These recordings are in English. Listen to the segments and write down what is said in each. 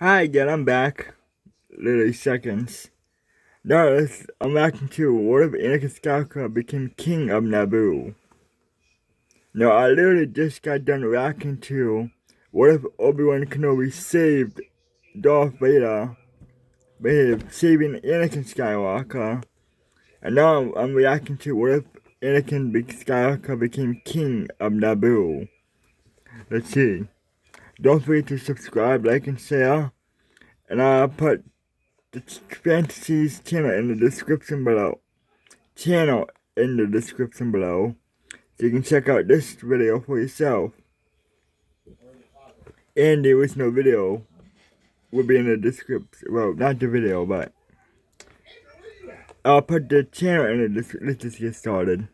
Hi again, I'm back. Literally seconds. Now I'm reacting to what if Anakin Skywalker became king of Naboo. Now I literally just got done reacting to what if Obi-Wan Kenobi saved Darth Vader by saving Anakin Skywalker. And now I'm reacting to what if Anakin Skywalker became king of Naboo. Let's see. Don't forget to subscribe, like, and share. And I'll put the Fantasies channel in the description below. So you can check out this video for yourself. And the original video will be in the description. Well, not the video, but I'll put the channel in the description. Let's just get started.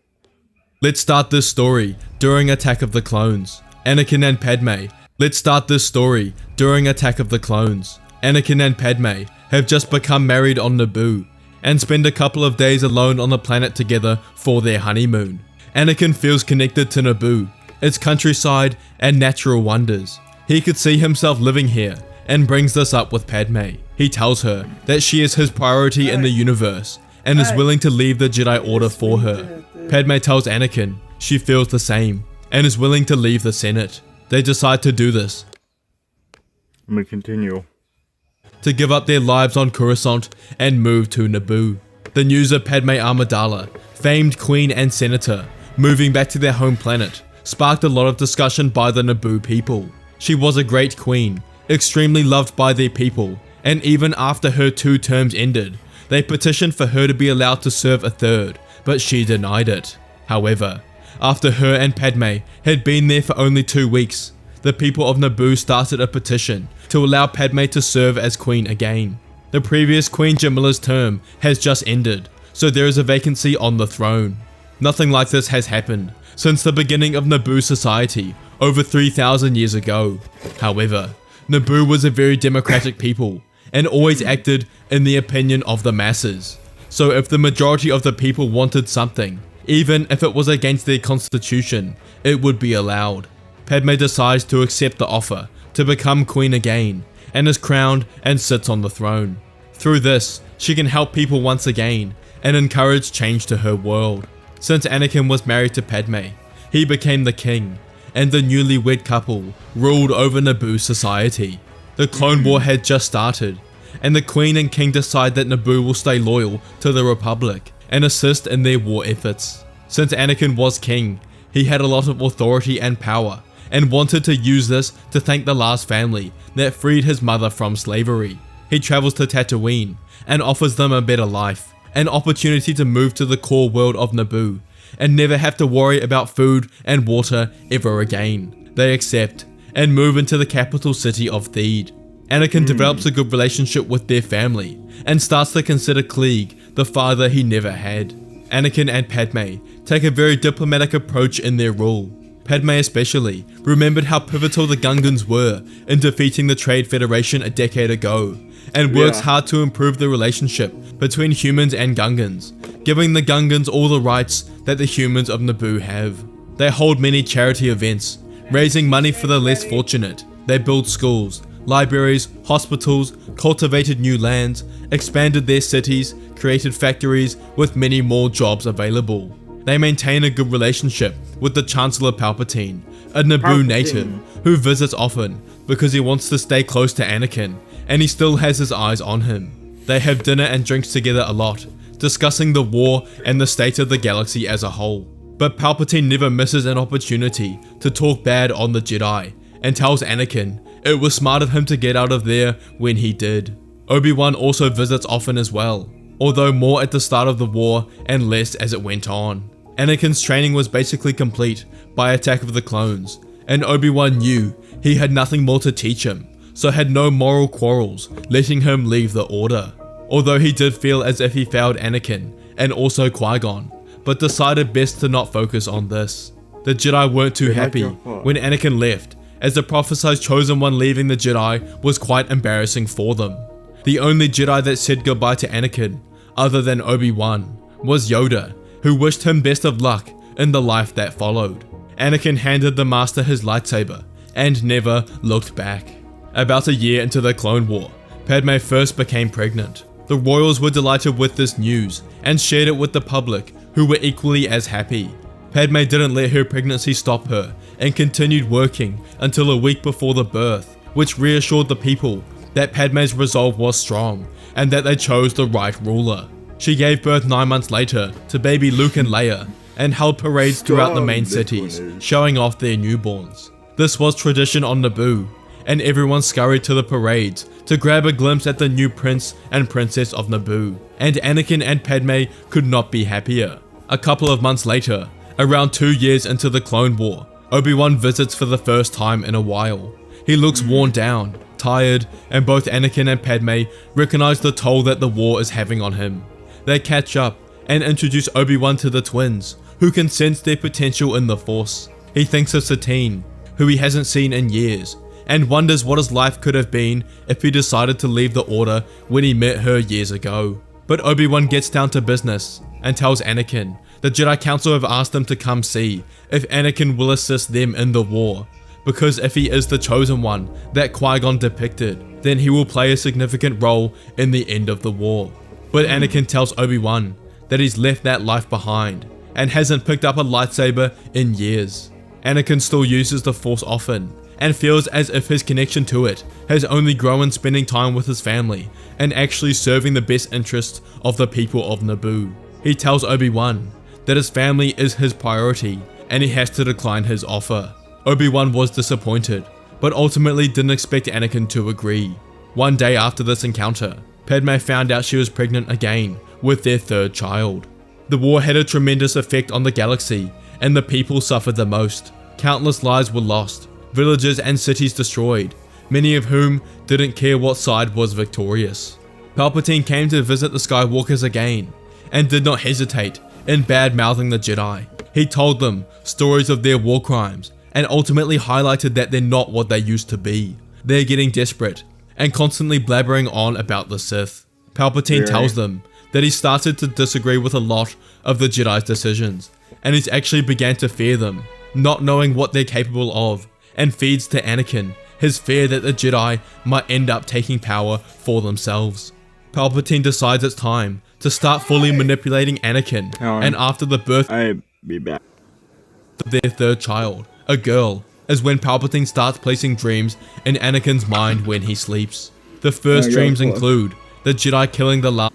Let's start this story during Attack of the Clones. Anakin and Padme. Let's start this story during Attack of the Clones. Anakin and Padme have just become married on Naboo and spend a couple of days alone on the planet together for their honeymoon. Anakin feels connected to Naboo, its countryside and natural wonders. He could see himself living here and brings this up with Padme. He tells her that she is his priority in the universe and is willing to leave the Jedi Order for her. Padme tells Anakin she feels the same and is willing to leave the Senate. They decide to do this. I'm gonna continue. To give up their lives on Coruscant and move to Naboo. The news of Padme Amidala, famed queen and senator, moving back to their home planet, sparked a lot of discussion by the Naboo people. She was a great queen, extremely loved by their people, and even after her 2 terms ended, they petitioned for her to be allowed to serve a third, but she denied it. However, after her and Padme had been there for only 2 weeks, the people of Naboo started a petition to allow Padme to serve as queen again. The previous Queen Jamila's term has just ended, so there is a vacancy on the throne. Nothing like this has happened since the beginning of Naboo society over 3,000 years ago. However, Naboo was a very democratic people and always acted in the opinion of the masses. So if the majority of the people wanted something, even if it was against their constitution, it would be allowed. Padme decides to accept the offer to become queen again and is crowned and sits on the throne. Through this, she can help people once again and encourage change to her world. Since Anakin was married to Padme, he became the king, and the newlywed couple ruled over Naboo society. The Clone War had just started, and the queen and king decide that Naboo will stay loyal to the Republic and assist in their war efforts. Since Anakin was king, he had a lot of authority and power, and wanted to use this to thank the last family that freed his mother from slavery. He travels to Tatooine and offers them a better life, an opportunity to move to the core world of Naboo and never have to worry about food and water ever again. They accept and move into the capital city of Theed. Anakin develops a good relationship with their family and starts to consider Klieg the father he never had. Anakin and Padme take a very diplomatic approach in their rule. Padme especially remembered how pivotal the Gungans were in defeating the Trade Federation a decade ago, and works hard to improve the relationship between humans and Gungans, giving the Gungans all the rights that the humans of Naboo have. They hold many charity events, raising money for the less fortunate. They build schools, libraries, hospitals, cultivated new lands, expanded their cities, created factories with many more jobs available. They maintain a good relationship with the Chancellor Palpatine, a Naboo native who visits often because he wants to stay close to Anakin and he still has his eyes on him. They have dinner and drinks together a lot, discussing the war and the state of the galaxy as a whole. But Palpatine never misses an opportunity to talk bad on the Jedi and tells Anakin it was smart of him to get out of there when he did. Obi-Wan also visits often as well, although more at the start of the war and less as it went on. Anakin's training was basically complete by Attack of the Clones, and Obi-Wan knew he had nothing more to teach him, so had no moral quarrels letting him leave the Order. Although he did feel as if he failed Anakin and also Qui-Gon, but decided best to not focus on this. The Jedi weren't too happy when Anakin left, as the prophesized chosen one leaving the Jedi was quite embarrassing for them. The only Jedi that said goodbye to Anakin, other than Obi-Wan, was Yoda, who wished him best of luck in the life that followed. Anakin handed the Master his lightsaber and never looked back. About a year into the Clone War, Padme first became pregnant. The royals were delighted with this news and shared it with the public, who were equally as happy. Padme didn't let her pregnancy stop her and continued working until a week before the birth, which reassured the people that Padme's resolve was strong and that they chose the right ruler. She gave birth 9 months later to baby Luke and Leia and held parades throughout the main cities, showing off their newborns. This was tradition on Naboo, and everyone scurried to the parades to grab a glimpse at the new prince and princess of Naboo, and Anakin and Padme could not be happier. A couple of months later, around 2 years into the Clone War, Obi-Wan visits for the first time in a while. He looks worn down, tired, and both Anakin and Padme recognize the toll that the war is having on him. They catch up and introduce Obi-Wan to the twins, who can sense their potential in the Force. He thinks of Satine, who he hasn't seen in years, and wonders what his life could have been if he decided to leave the Order when he met her years ago. But Obi-Wan gets down to business and tells Anakin the Jedi Council have asked him to come see if Anakin will assist them in the war, because if he is the chosen one that Qui-Gon depicted, then he will play a significant role in the end of the war. But Anakin tells Obi-Wan that he's left that life behind and hasn't picked up a lightsaber in years. Anakin still uses the Force often and feels as if his connection to it has only grown spending time with his family and actually serving the best interests of the people of Naboo. He tells Obi-Wan that his family is his priority and he has to decline his offer. Obi-Wan was disappointed, but ultimately didn't expect Anakin to agree. One day after this encounter, Padme found out she was pregnant again with their third child. The war had a tremendous effect on the galaxy, and the people suffered the most. Countless lives were lost, villages and cities destroyed, many of whom didn't care what side was victorious. Palpatine came to visit the Skywalkers again, and did not hesitate in bad-mouthing the Jedi. He told them stories of their war crimes, and ultimately highlighted that they're not what they used to be. They're getting desperate, and constantly blabbering on about the Sith. Palpatine tells them that he started to disagree with a lot of the Jedi's decisions, and he's actually began to fear them, not knowing what they're capable of, and feeds to Anakin his fear that the Jedi might end up taking power for themselves. Palpatine decides it's time to start fully manipulating Anakin, and after the birth of their third child, a girl, is when Palpatine starts placing dreams in Anakin's mind when he sleeps. The first dreams include the Jedi killing the last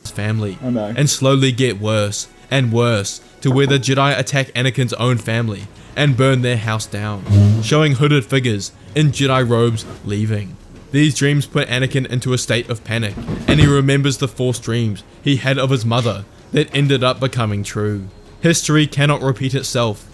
family, and slowly get worse and worse to where the Jedi attack Anakin's own family and burn their house down, showing hooded figures in Jedi robes leaving. These dreams put Anakin into a state of panic, and he remembers the Force dreams he had of his mother that ended up becoming true. History cannot repeat itself,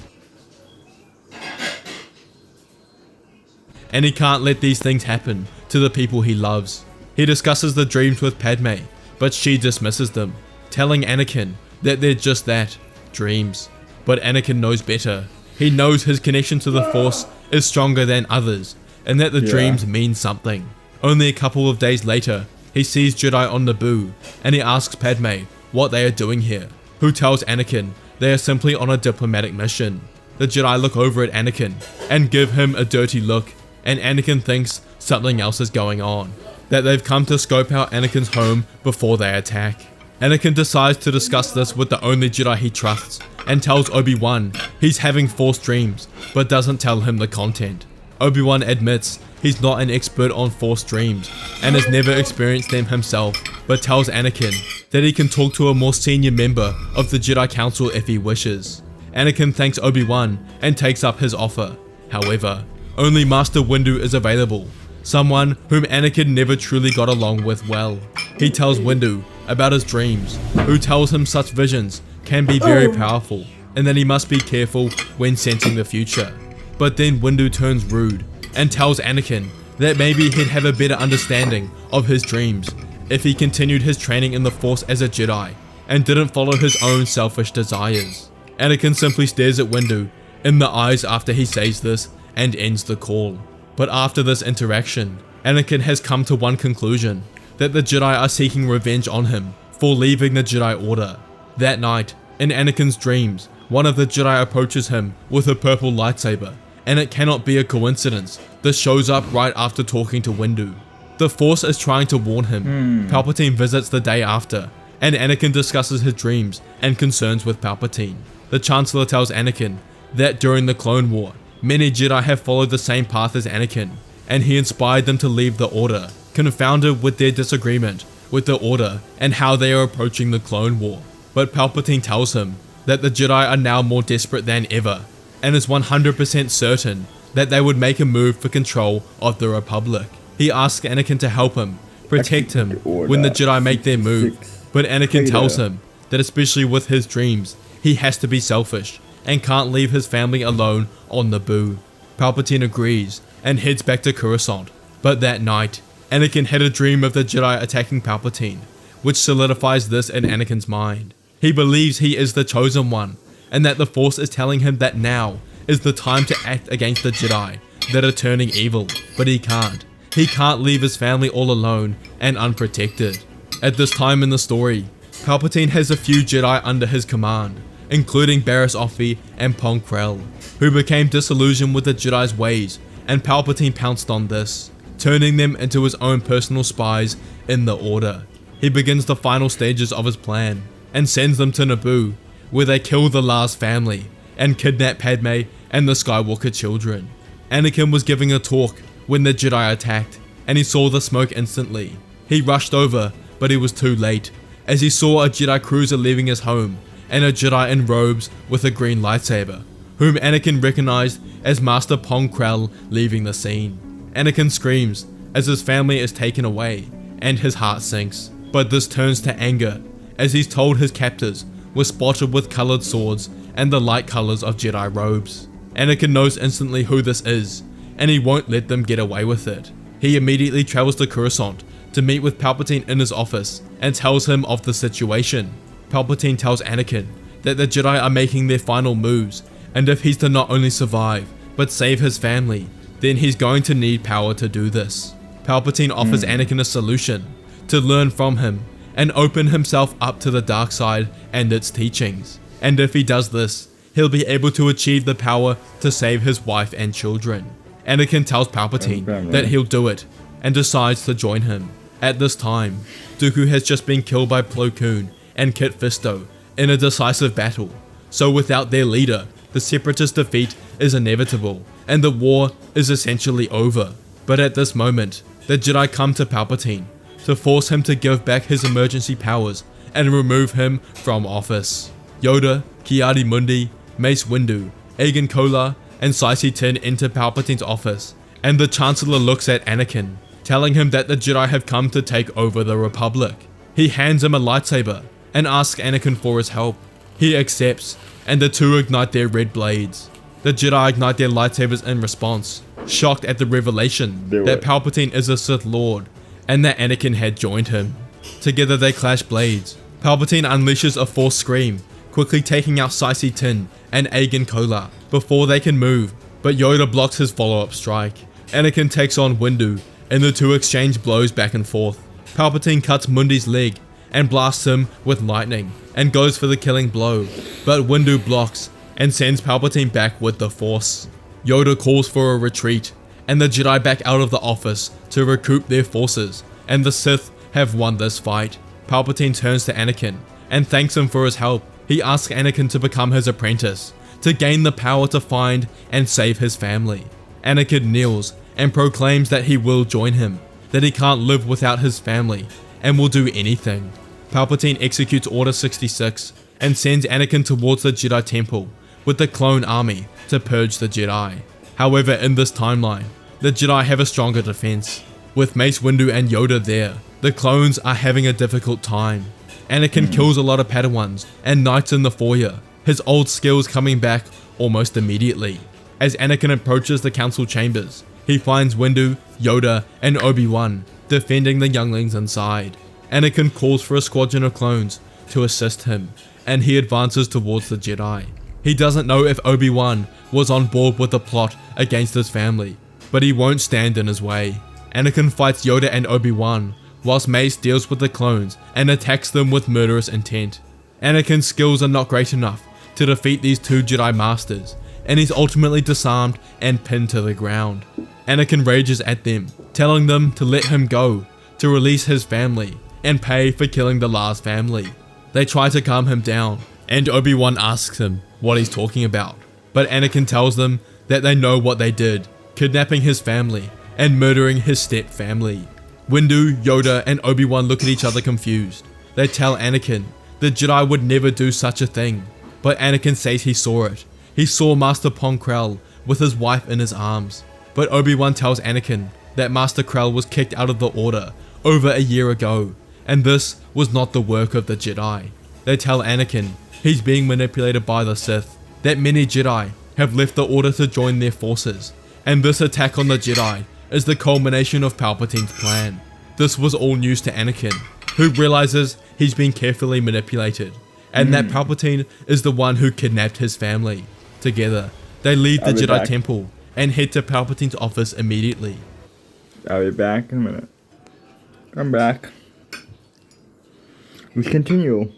and he can't let these things happen to the people he loves. He discusses the dreams with Padme, but she dismisses them, telling Anakin that they're just that, dreams. But Anakin knows better. He knows his connection to the Force is stronger than others, and that the dreams mean something. Only a couple of days later, he sees Jedi on Naboo, and he asks Padme what they are doing here, who tells Anakin they are simply on a diplomatic mission. The Jedi look over at Anakin and give him a dirty look, and Anakin thinks something else is going on, that they've come to scope out Anakin's home before they attack. Anakin decides to discuss this with the only Jedi he trusts, and tells Obi-Wan he's having Force dreams, but doesn't tell him the content. Obi-Wan admits he's not an expert on Force dreams, and has never experienced them himself, but tells Anakin that he can talk to a more senior member of the Jedi Council if he wishes. Anakin thanks Obi-Wan and takes up his offer. However, only Master Windu is available, someone whom Anakin never truly got along with well. He tells Windu about his dreams, who tells him such visions can be very powerful, and that he must be careful when sensing the future. But then Windu turns rude, and tells Anakin that maybe he'd have a better understanding of his dreams if he continued his training in the Force as a Jedi, and didn't follow his own selfish desires. Anakin simply stares at Windu in the eyes after he says this, and ends the call. But after this interaction, Anakin has come to one conclusion, that the Jedi are seeking revenge on him for leaving the Jedi Order. That night, in Anakin's dreams, one of the Jedi approaches him with a purple lightsaber and it cannot be a coincidence this shows up right after talking to Windu. The Force is trying to warn him. Palpatine visits the day after, and Anakin discusses his dreams and concerns with Palpatine. The Chancellor tells Anakin that during the Clone War, many Jedi have followed the same path as Anakin, and he inspired them to leave the Order, confounded with their disagreement with the Order and how they are approaching the Clone War. But Palpatine tells him that the Jedi are now more desperate than ever, and is 100% certain that they would make a move for control of the Republic. He asks Anakin to help him, protect him when the Jedi make their move, but Anakin tells him that especially with his dreams, he has to be selfish and can't leave his family alone on Naboo. Palpatine agrees and heads back to Coruscant, but that night, Anakin had a dream of the Jedi attacking Palpatine, which solidifies this in Anakin's mind. He believes he is the chosen one, and that the Force is telling him that now is the time to act against the Jedi that are turning evil, but he can't. He can't leave his family all alone and unprotected. At this time in the story, Palpatine has a few Jedi under his command, including Barriss Offee and Pong Krell, who became disillusioned with the Jedi's ways, and Palpatine pounced on this, turning them into his own personal spies in the Order. He begins the final stages of his plan, and sends them to Naboo, where they kill the Lars family, and kidnap Padme and the Skywalker children. Anakin was giving a talk when the Jedi attacked, and he saw the smoke instantly. He rushed over, but he was too late, as he saw a Jedi cruiser leaving his home, and a Jedi in robes with a green lightsaber, whom Anakin recognized as Master Pong Krell leaving the scene. Anakin screams as his family is taken away, and his heart sinks, but this turns to anger, as he's told his captors were spotted with colored swords and the light colors of Jedi robes. Anakin knows instantly who this is, and he won't let them get away with it. He immediately travels to Coruscant to meet with Palpatine in his office and tells him of the situation. Palpatine tells Anakin that the Jedi are making their final moves, and if he's to not only survive, but save his family, then he's going to need power to do this. Palpatine offers Anakin a solution, to learn from him and open himself up to the dark side and its teachings. And if he does this, he'll be able to achieve the power to save his wife and children. Anakin tells Palpatine that he'll do it, and decides to join him. At this time, Dooku has just been killed by Plo Koon and Kit Fisto in a decisive battle, so without their leader, the Separatist defeat is inevitable, and the war is essentially over. But at this moment, the Jedi come to Palpatine to force him to give back his emergency powers and remove him from office. Yoda, Ki-Adi-Mundi, Mace Windu, Agen Kolar, and Saisi Tin enter Palpatine's office, and the Chancellor looks at Anakin, telling him that the Jedi have come to take over the Republic. He hands him a lightsaber and asks Anakin for his help. He accepts, and the two ignite their red blades. The Jedi ignite their lightsabers in response, shocked at the revelation that Palpatine is a Sith Lord, and that Anakin had joined him. Together they clash blades. Palpatine unleashes a Force scream, quickly taking out Saisi Tin and Agen Kolar before they can move, but Yoda blocks his follow-up strike. Anakin takes on Windu, and the two exchange blows back and forth. Palpatine cuts Mundi's leg and blasts him with lightning, and goes for the killing blow, but Windu blocks and sends Palpatine back with the Force. Yoda calls for a retreat, and the Jedi back out of the office to recoup their forces, and the Sith have won this fight. Palpatine turns to Anakin and thanks him for his help. He asks Anakin to become his apprentice, to gain the power to find and save his family. Anakin kneels and proclaims that he will join him, that he can't live without his family, and will do anything. Palpatine executes Order 66 and sends Anakin towards the Jedi Temple with the clone army to purge the Jedi. However, in this timeline, the Jedi have a stronger defense. With Mace Windu and Yoda there, the clones are having a difficult time. Anakin kills a lot of Padawans and knights in the foyer, his old skills coming back almost immediately. As Anakin approaches the council chambers, he finds Windu, Yoda, and Obi-Wan defending the younglings inside. Anakin calls for a squadron of clones to assist him, and he advances towards the Jedi. He doesn't know if Obi-Wan was on board with the plot against his family, but he won't stand in his way. Anakin fights Yoda and Obi-Wan, whilst Mace deals with the clones and attacks them with murderous intent. Anakin's skills are not great enough to defeat these two Jedi Masters, and he's ultimately disarmed and pinned to the ground. Anakin rages at them, telling them to let him go, to release his family, and pay for killing the last family. They try to calm him down, and Obi-Wan asks him what he's talking about, but Anakin tells them that they know what they did, kidnapping his family and murdering his step-family. Windu, Yoda, and Obi-Wan look at each other confused. They tell Anakin the Jedi would never do such a thing, but Anakin says he saw it. He saw Master Pong Krell with his wife in his arms. But Obi-Wan tells Anakin that Master Krell was kicked out of the Order over a year ago, and this was not the work of the Jedi. They tell Anakin he's being manipulated by the Sith, that many Jedi have left the Order to join their forces, and this attack on the Jedi is the culmination of Palpatine's plan. This was all news to Anakin, who realizes he's been carefully manipulated, and that Palpatine is the one who kidnapped his family. Together, they leave the Jedi Temple and head to Palpatine's office immediately. I'll be back in a minute. I'm back. We continue.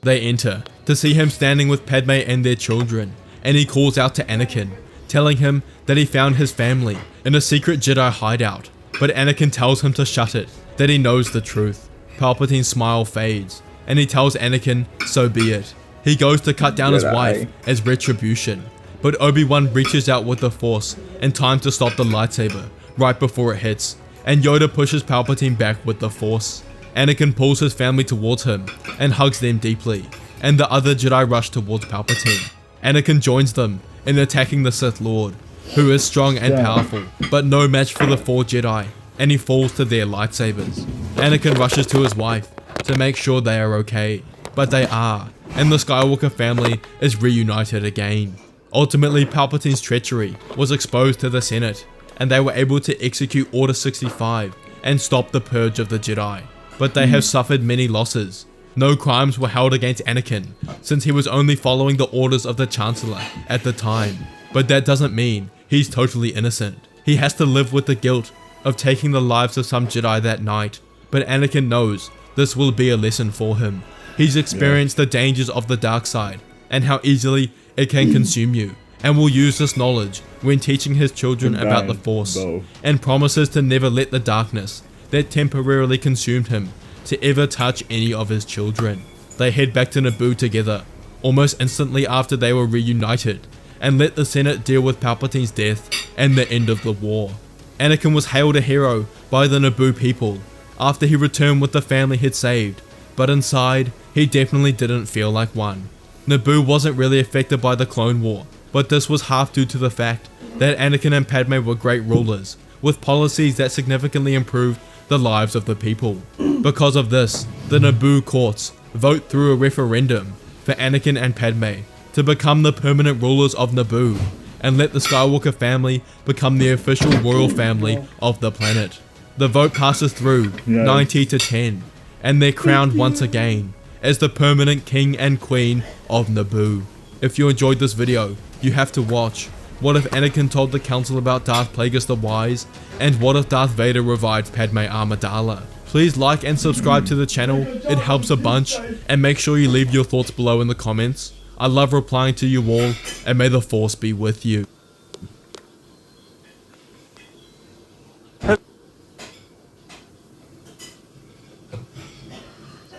They enter to see him standing with Padme and their children, and he calls out to Anakin, telling him that he found his family in a secret Jedi hideout, but Anakin tells him to shut it, that he knows the truth. Palpatine's smile fades, and he tells Anakin, so be it. He goes to cut down his wife as retribution, but Obi-Wan reaches out with the Force in time to stop the lightsaber right before it hits, and Yoda pushes Palpatine back with the Force. Anakin pulls his family towards him and hugs them deeply, and the other Jedi rush towards Palpatine. Anakin joins them in attacking the Sith Lord, who is strong and powerful, but no match for the 4 Jedi, and he falls to their lightsabers. Anakin rushes to his wife to make sure they are okay, but they are, and the Skywalker family is reunited again. Ultimately, Palpatine's treachery was exposed to the Senate, and they were able to execute Order 65 and stop the purge of the Jedi. But they have suffered many losses. No crimes were held against Anakin, since he was only following the orders of the Chancellor at the time. But that doesn't mean he's totally innocent. He has to live with the guilt of taking the lives of some Jedi that night, but Anakin knows this will be a lesson for him. He's experienced the dangers of the dark side, and how easily it can consume you, and will use this knowledge when teaching his children about the Force, and promises to never let the darkness that temporarily consumed him to ever touch any of his children. They head back to Naboo together, almost instantly after they were reunited, and let the Senate deal with Palpatine's death and the end of the war. Anakin was hailed a hero by the Naboo people after he returned with the family he'd saved, but inside, he definitely didn't feel like one. Naboo wasn't really affected by the Clone War, but this was half due to the fact that Anakin and Padme were great rulers, with policies that significantly improved the lives of the people. Because of this, the Naboo courts vote through a referendum for Anakin and Padme to become the permanent rulers of Naboo, and let the Skywalker family become the official royal family of the planet. The vote passes through 90 to 10, and they're crowned once again as the permanent king and queen of Naboo. If you enjoyed this video, you have to watch What if Anakin told the council about Darth Plagueis the Wise, and what if Darth Vader revived Padme Amidala? Please like and subscribe to the channel, it helps a bunch, and make sure you leave your thoughts below in the comments. I love replying to you all, and may the Force be with you.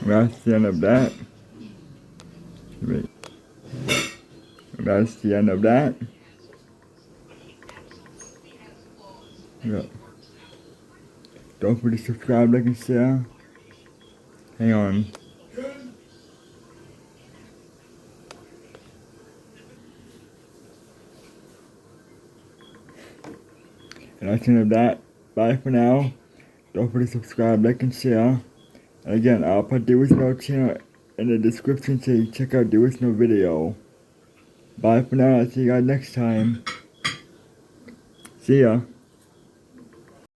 That's the end of that. That's the end of that. Yep. Don't forget to subscribe, like, and share. Hang on. And that's the end of that. Bye for now. Don't forget to subscribe, like, and share. And again, I'll put There Was No channel in the description so you check out There Was No video. Bye for now. I'll see you guys next time. See ya.